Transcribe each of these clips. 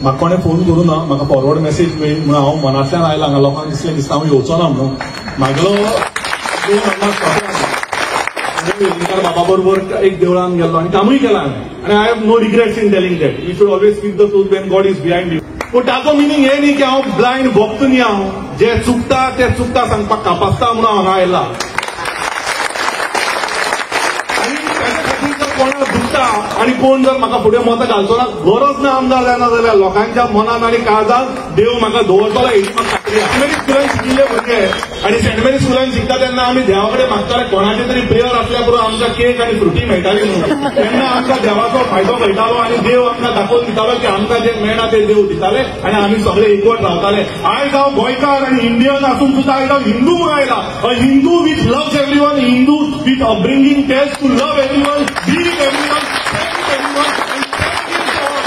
म्हाका कोणें फोन करूं ना, म्हाका फॉरवर्ड मेसेज मेळ्ळी म्हणून हांव मनांतल्यान आयलां हांगा. लोकांक दिसता हांव येवचो ना म्हणून. म्हागलो वेलिंगकार बाबा बरोबर एक देवळान गेल्लो आनी कामूय केलां हांवें. आनी I have no regrets in telling that. You should always speak the truth when god is behind you. पूण ताचो मिनींग हे न्ही की हांव ब्लायंड भक्त न्ही. हांव जे चुकता ते चुकता सांगपाक कापासता म्हणून हांगा आयला. कोणाक दुखता आनी कोण जर म्हाका फुडें मतां घालचो ना, गरज ना आमदार जायना जाल्यार लोकांच्या मनान आनी काळजांत देव म्हाका दवरतलो हेची म्हाका खात्री आसा. सेंट मेरी स्कुलान शिकिल्ले भुरगे आनी सेंट मेरी स्कुलान शिकता तेन्ना आमी देवा कडेन मागताले कोणाचे तरी प्रेयर आसल्या पुरो आमकां केक आनी फ्रुटी मेळटाली म्हणून. तेन्ना आमकां देवाचो फायदो मेळटालो आनी देव आमकां दाखोवन दितालो की आमकां जे मेळना ते देव दिताले आनी आमी सगळे एकवट रावताले. आयज हांव गोंयकार आनी इंडियन आसून सुद्दां आयज हांव हिंदू म्हणून आयला. A Hindu which loves everyone, Hindu which upbringing tells to love everyone, be everyone, thank everyone, and thank you for all.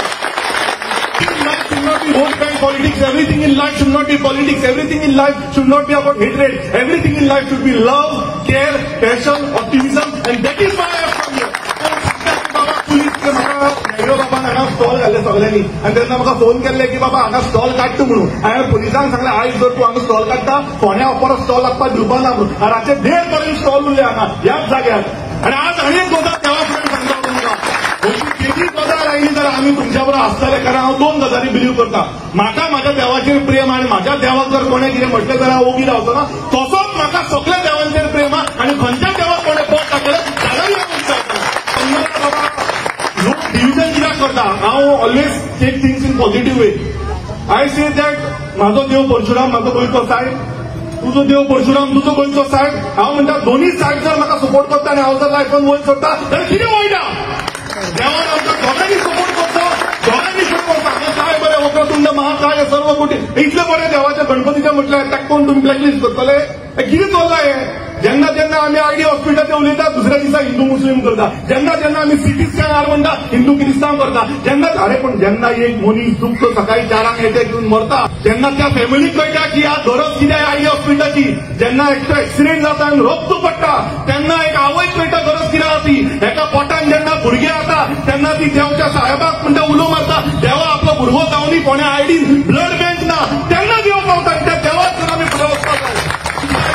Life should not be vote bank politics. Everything in life should not be politics. Everything in life should not be about hatred. Everything in life should be love, care, passion, optimism, and that is why I have come here. बाबा police के म्हाका नेहरो बाबान हांगा stall घाल्ले सगळ्यांनी आनी तेन्ना म्हाका phone केल्ले की बाबा हांगा स्टॉल काड तूं म्हणून. हांवें पुलिसांक सांगलें आयज जर तूं हांगा स्टॉल काडटा फोंड्या परत स्टॉल लागपाक दिवपा ना म्हणून. रातचे 1:30 पर्यंत स्टॉल उरले हांगा ह्याच जाग्यार. आनी आज आनी एक गजाल देवा फुडें सांगता तुमकां, केदी गजाल आयली जाल्यार आमी तुमच्या बरोबर आसतले. कारण हांव 2 गजाली बिलीव करता. म्हाका म्हाज्या देवाचेर प्रेम आनी म्हाज्या देवाक जर कोणें कितें म्हटलें जाल्यार हांव ओगी रावचो ना. तसोच म्हाका सगळ्या देवांचेर प्रेम आनी खंयच्या देवाक कोणें पोट दाखयलें जाल्यार हांव म्हणटा लोक डिव्हिजन कित्याक करता. हांव always take things in positive way. I say that म्हाजो देव परशुराम म्हाजो गोंयचो सायब, तुजो देव परशुराम तुजो गोंयचो सायब. हांव म्हणटा दोनूय सायड जर म्हाका सपोर्ट करता आनी हांव जर लायफान वयर सरता जाल्यार कितें वायट आहा. देवान आमकां दोगांनी सपोर्ट करता, दोगांनी फुडें करता. काय बरें वक्रतुंड महाकाय सर्व कोटी इतले बरें देवाच्या गणपतीचे म्हटल्यार ताका कोण तुमी ब्लॅकलिस्ट करतले. कितें चल्लां हें. जेन्ना जेन्ना आमी आयडी हॉस्पिटलाचे उलयता दुसऱ्या दिसा हिंदू मुस्लीम करता. जेन्ना जेन्ना आमी सिटी स्कॅनार म्हणटा हिंदू क्रिस्तांव करता. जेन्ना अरे पण जेन्ना एक मनीस दुखतो सकाळी 4 एटॅक घेवन मरता तेन्ना त्या फॅमिलीक कळटा की ह्या गरज कितें आयडी हॉस्पिटलाची. जेन्ना एकटो एक्सिडेंट जाता आनी रक्त पडटा तेन्ना एक आवयक कळटा गरज कितें आहा ती. एका पोटान जेन्ना भुरगें जाता तेन्ना ती देवच्या साहेबाक म्हणटा उलो मारता देवा आपलो भुरगो जावनी कोण्या आयडीन ब्लड बँक ना. तेन्ना देव पावता त्या देवाक जर आमी फुडें वचपाक जाय.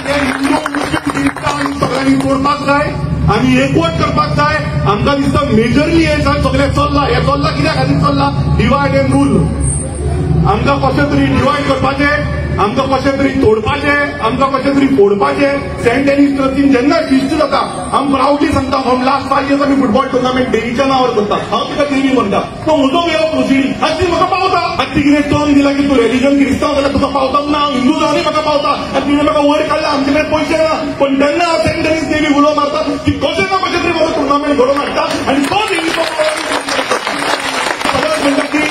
हिंदू मुस्लीम क्रिस्तांव सगळ्यांनी तोडपाक जाय आनी एकवट करपाक जाय. आमकां दिसता मेजरली हे सगळें चल्लां. हे चल्लां कित्या खातीर चल्लां. Divide end rule. आमकां कशें तरी डिवायड करपाचें, आमकां कशें तरी तोडपाचें, आमकां कशें तरी फोडपाचें. सेंट डेनिस चर्चीन जेन्ना फिस्ट जाता हांव प्राउडली सांगता फ्रॉम लास्ट 5 years आमी फुटबॉल टुर्नामेंट देवीच्या नांवार करता. हांव तिका देवी म्हणटा. तो म्हजो वे ऑफ प्रोसिडींग आनी ती म्हाका पावता. आनी ती कितें टर्न दिला की तूं रिलिजन क्रिस्तांव जाल्यार तुका पावता ना. हांव हिंदू जावनी म्हाका पावता. आनी तिणें म्हाका वयर काडला आमचे कडेन पयशे ना. पण तेन्ना हांव सेंट डेनिस देवी उलो मारता की कशें ना कशें तरी म्हाका टुर्नामेंट घडोवन हाडटा आनी तो देवीचो म्हणटा की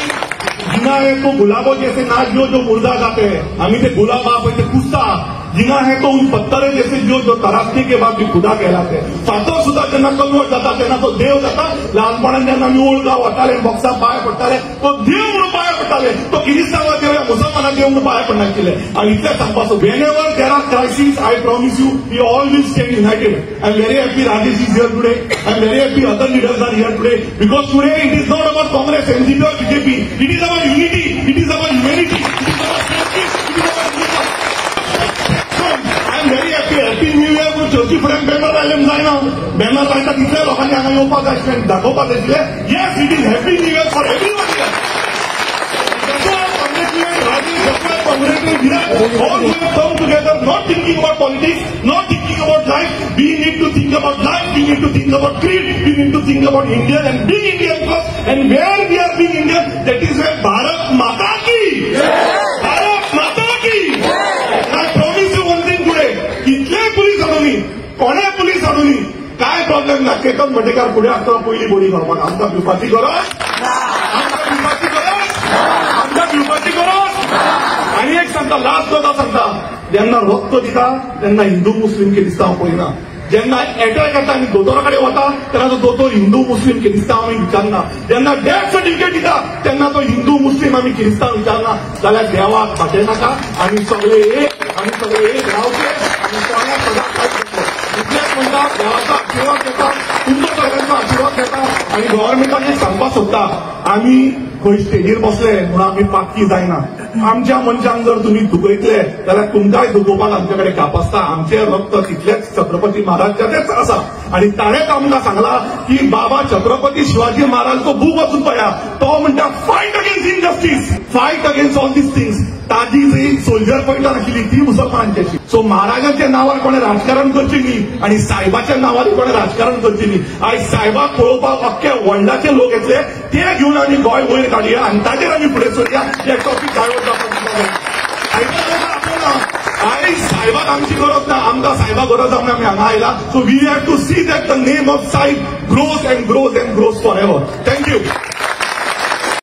जिना है तो गुलाबों जैसे नाच जो मुर्दा जाते हैं. आम्ही ते गुलाब आप ते कुस्ता. जिना है तो उन पत्थरे जैसे जो तरासने के बाद भी खुदा कहलाते हैं. फातर सुद्धा जेन्ना कन्वर्ट जाता तेन्ना तो देव जाता. लहानपणान जेन्ना आमी ओळगांव वताले बॉक्साक पांय पडटाले तो देव म्हणून पांय पडटाले. तो किरिस्तांवाक देव मुसलमानाक देव म्हणून पांय पडनाशिल्ले. आनी इतलें सांगपाचो whenever there are crises I promise you we all will stand united. I am very happy Rajesh is here today. I am very happy other leaders are here today because today it is not about Congress, NCP or BJP. It is about unity. It is about humanity. It is about safety. It is about freedom. I am very happy. Happy New Year to चर्ची फुडें banner लायलें जायना. Banner लायता तितल्या लोकांनी हांगा येवपाक जाय आशिल्लें दाखोवपाक जाय आशिल्लें. Yes it is happy new year for everyone here. All we have come together not thinking about politics, not thinking about life. We need to think about life. We need to think about creed. We need to think about India and being Indian first. And where we are being Indian, that is where Bharat Mata ki. Bharat Mata ki. I promise you one thing today. इतले police हाडूनी, कोणे police हाडूनी काय problem ना. केतन भटेकार फुडें आसतना पयली बोडी घालपाक आमकां भिवपाची गरज. आमकां भिवपाची गरज. आनी एक सांगता लास्ट गजाल सांगता. जेन्ना रक्त दिता तेन्ना हिंदू मुस्लीम क्रिस्तांव पळयना. जेन्ना अटॅक येता आनी दोतोरा कडेन वता तेन्ना तो दोतोर हिंदू मुस्लीम क्रिस्तांव आमी विचारना. जेन्ना डेथ सर्टिफिकेट दिता तेन्ना तो हिंदू मुस्लीम आमी क्रिस्तांव विचारना. जाल्यार देवाक फाटें नाका. आमी सगळे एक रावचे आनी कोणाक सदांच म्हणटा देवाचो आशिर्वाद घेता, तुमचो सगळ्यांचो आशिर्वाद घेता आणि गव्हर्नमेंटाक एक सांगपाक सोदता, आमी खंय स्टेजीर बसले म्हणून आमी पाक्की जायना. आमच्या मनशांक जर तुम्ही दुखयतले जाल्यार तुमकांय दुखोवपाक आमचे कडेन कापासता. आमचे रक्त तितलेच छत्रपती महाराजाचेच आसा आणि ताणेच आमकां सांगला की बाबा छत्रपती शिवाजी महाराजचो बूक वचून पळया. तो म्हणटा fight against injustice, fight against all these things. ताजी जी सोल्जर पॉयंटार आशिल्ली ती मुसलमानांची. सो महाराजांच्या नांवार कोणें राजकारण करचें न्ही आणि साहेबाच्या नांवार कोणें राजकारण करचें न्ही. आयज साहेबाक पळोवपाक अख्ख्या वर्ल्डाचे लोक येतले, ते घेवन आमी गोंय वयर काडुया आणि ताचेर आमी फुडें सरुया. हे टॉपीक डायवर्ट आयज साहेबाक आमची गरज ना, आमकां साहेबाक गरज आसा म्हणून आमी हांगा आयला. So we have to see that the name of Saheb grows and grows and grows forever. Thank you.